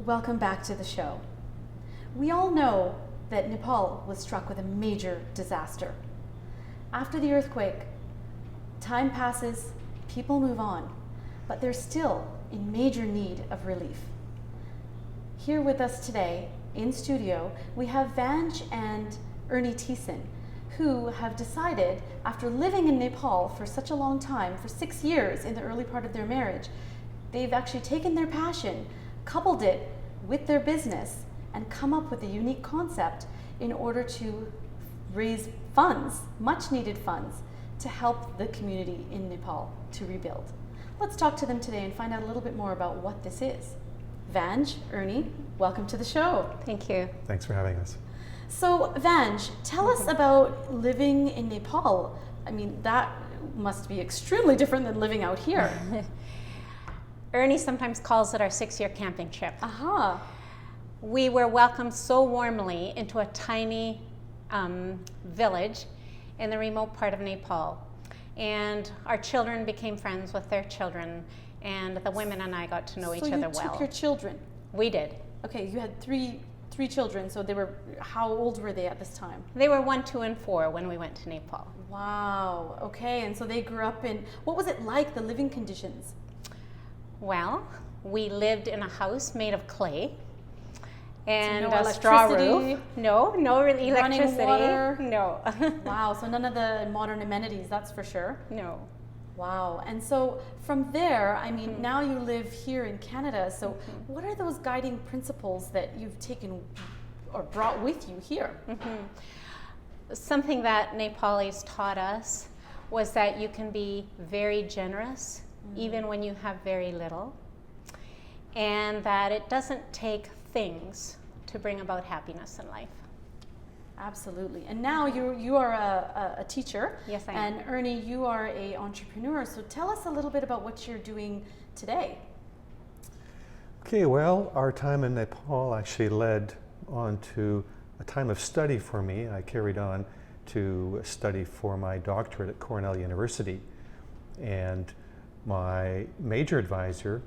Welcome back to the show. We all know that Nepal was struck with a major disaster. After the earthquake, time passes, people move on, but they're still in major need of relief. Here with us today, in studio, we have Vanj and Ernest Thiessen, who have decided, after living in Nepal for such a long time, for 6 years in the early part of their marriage, they've actually taken their passion, coupled it with their business, and come up with a unique concept in order to raise funds, much needed funds, to help the community in Nepal to rebuild. Let's talk to them today and find out a little bit more about what this is. Vanj, Ernie, welcome to the show. Thank you. Thanks for having us. So Vanj, tell us about living in Nepal. I mean, that must be extremely different than living out here. Ernie sometimes calls it our 6-year camping trip. Aha. We were welcomed so warmly into a tiny village in the remote part of Nepal. And our children became friends with their children, and the women and I got to know each other well. So you took your children? We did. Okay, you had three children, so they were, how old were they at this time? They were 1, 2, and 4 when we went to Nepal. Wow, okay, and so they grew up in, what was it like, the living conditions? Well, we lived in a house made of clay and so no a straw electricity, roof. No electricity. Running water. No. Wow, so none of the modern amenities, that's for sure. No. Wow, and so from there, I mean, now you live here in Canada, so what are those guiding principles that you've taken or brought with you here? Something that Nepalis taught us was that you can be very generous even when you have very little, and that it doesn't take things to bring about happiness in life. Absolutely. And now you are a teacher. Yes, I am. And Ernie, you are an entrepreneur. So tell us a little bit about what you're doing today. Okay, well, our time in Nepal actually led on to a time of study for me. I carried on to study for my doctorate at Cornell University. And my major advisor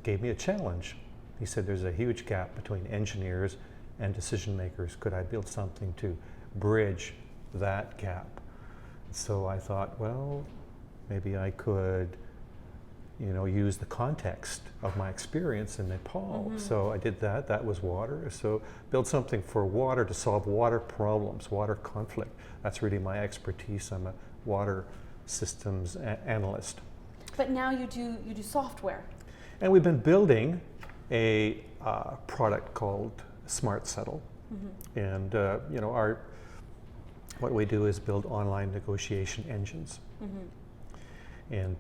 gave me a challenge. He said, there's a huge gap between engineers and decision makers. Could I build something to bridge that gap? So I thought, well, maybe I could, use the context of my experience in Nepal. So I did that. That was water. So build something for water to solve water problems, water conflict. That's really my expertise. I'm a water systems analyst. But now you do software. And we've been building a product called Smart Settle. And what we do is build online negotiation engines. And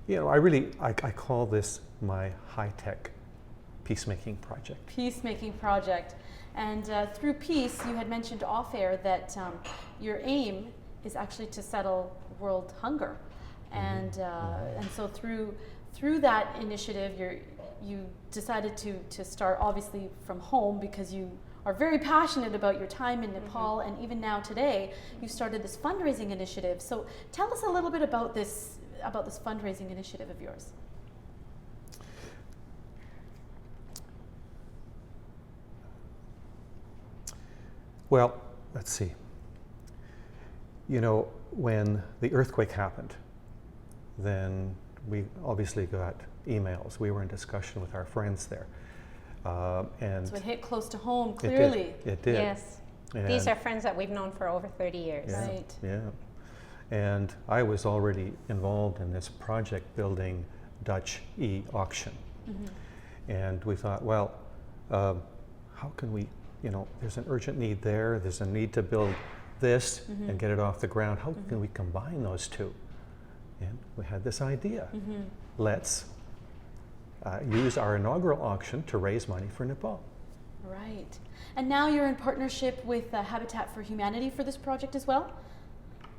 I call this my high-tech peacemaking project. Peacemaking project. And through peace, you had mentioned off-air that your aim is actually to settle world hunger. And so through that initiative, you decided to start obviously from home because you are very passionate about your time in Nepal, and even now today, you started this fundraising initiative. So tell us a little bit about this fundraising initiative of yours. Well, let's see. When the earthquake happened, then we obviously got emails. We were in discussion with our friends there. And so it hit close to home, clearly. It did. Yes. And these are friends that we've known for over 30 years. Yeah, Right. Yeah. And I was already involved in this project building Dutch e-auction. And we thought, well, how can we, there's an urgent need there. There's a need to build this and get it off the ground. How can we combine those two? And we had this idea. Let's use our inaugural auction to raise money for Nepal. Right. And now you're in partnership with Habitat for Humanity for this project as well.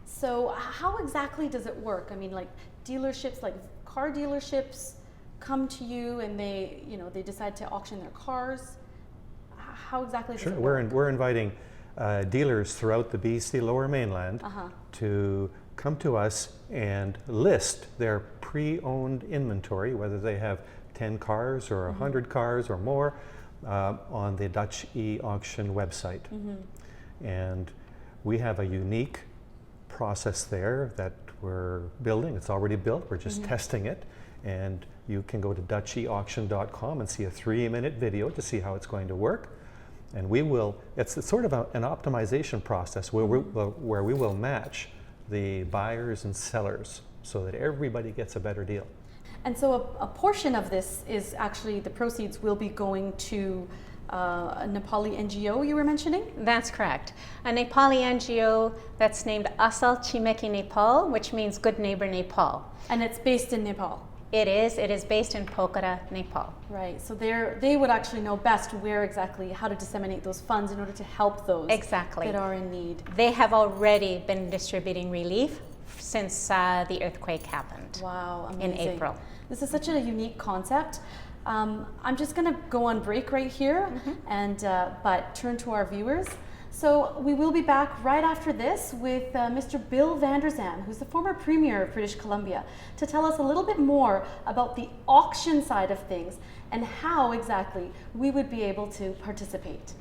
So how exactly does it work? I mean, like dealerships, like car dealerships come to you and they decide to auction their cars. How exactly does it work? We're inviting dealers throughout the BC Lower Mainland to come to us and list their pre-owned inventory, whether they have 10 cars or 100 cars or more. on the Dutch e-auction website. And we have a unique process there that we're building. It's already built, we're just testing it. And you can go to dutcheauction.com and see a 3-minute video to see how it's going to work. And we will, it's sort of an optimization process where we will match the buyers and sellers so that everybody gets a better deal. And so a portion of this is actually, the proceeds will be going to a Nepali NGO you were mentioning? That's correct. A Nepali NGO that's named Asal Chimeki Nepal, which means Good Neighbor Nepal. And it's based in Nepal? It is based in Pokhara, Nepal. Right, so they would actually know best where exactly, how to disseminate those funds in order to help those that are in need. They have already been distributing relief since the earthquake happened. Wow, amazing. In April. This is such a unique concept. I'm just going to go on break right here and but turn to our viewers. So we will be back right after this with Mr. Bill Vander Zalm, who's the former Premier of British Columbia, to tell us a little bit more about the auction side of things and how exactly we would be able to participate.